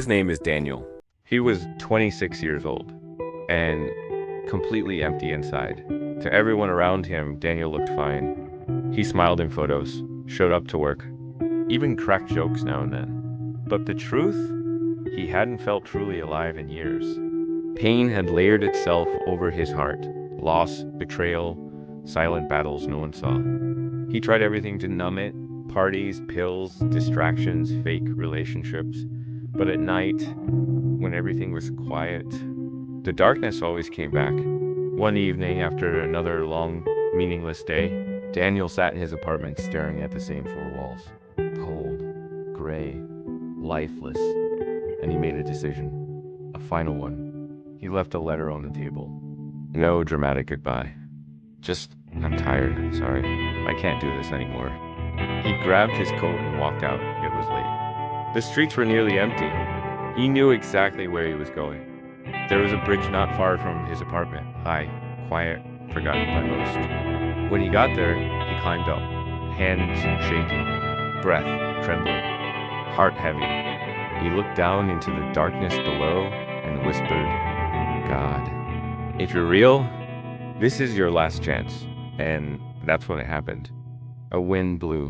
His name is Daniel. He was 26 years old and completely empty inside. To everyone around him, Daniel looked fine. He smiled in photos, showed up to work, even cracked jokes now and then. But the truth? He hadn't felt truly alive in years. Pain had layered itself over his heart. Loss, betrayal, silent battles no one saw. He tried everything to numb it: parties, pills, distractions, fake relationships. But at night, when everything was quiet, the darkness always came back. One evening, after another long, meaningless day, Daniel sat in his apartment staring at the same four walls. Cold, gray, lifeless. And he made a decision. A final one. He left a letter on the table. No dramatic goodbye. Just, I'm tired, sorry. I can't do this anymore. He grabbed his coat and walked out. It was late. The streets were nearly empty. He knew exactly where he was going. There was a bridge not far from his apartment. High, quiet, forgotten by most. When he got there, he climbed up. Hands shaking, breath trembling, heart heavy. He looked down into the darkness below and whispered, God, if you're real, this is your last chance. And that's when it happened. A wind blew,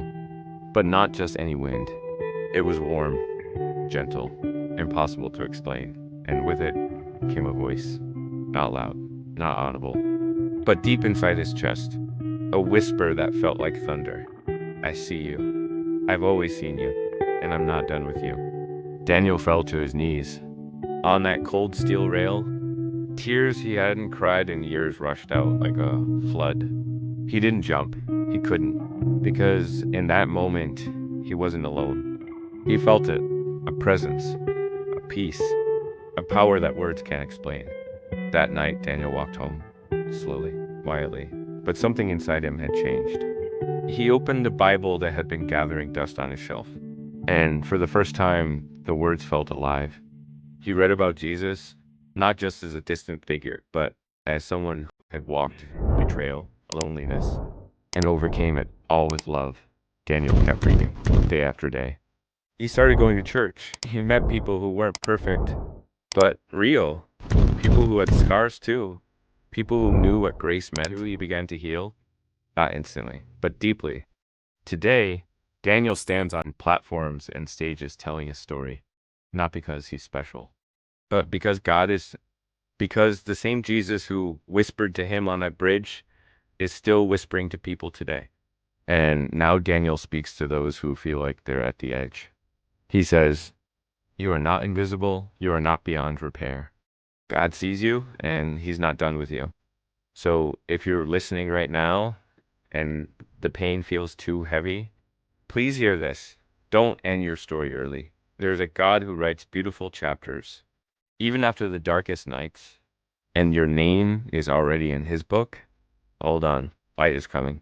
but not just any wind. It was warm, gentle, impossible to explain. And with it came a voice. Not loud, not audible, but deep inside his chest. A whisper that felt like thunder. I see you. I've always seen you, and I'm not done with you. Daniel fell to his knees. On that cold steel rail, tears he hadn't cried in years rushed out like a flood. He didn't jump. He couldn't. Because in that moment, he wasn't alone. He felt it. A presence. A peace. A power that words can't explain. That night, Daniel walked home. Slowly. Quietly. But something inside him had changed. He opened the Bible that had been gathering dust on his shelf. And for the first time, the words felt alive. He read about Jesus, not just as a distant figure, but as someone who had walked betrayal, loneliness, and overcame it all with love. Daniel kept reading, day after day. He started going to church. He met people who weren't perfect, but real. People who had scars too. People who knew what grace meant. He began to heal, not instantly, but deeply. Today, Daniel stands on platforms and stages telling his story, not because he's special, but because the same Jesus who whispered to him on that bridge is still whispering to people today. And now Daniel speaks to those who feel like they're at the edge. He says, you are not invisible, you are not beyond repair. God sees you, and he's not done with you. So if you're listening right now, and the pain feels too heavy, please hear this. Don't end your story early. There's a God who writes beautiful chapters, even after the darkest nights, and your name is already in his book. Hold on, light is coming.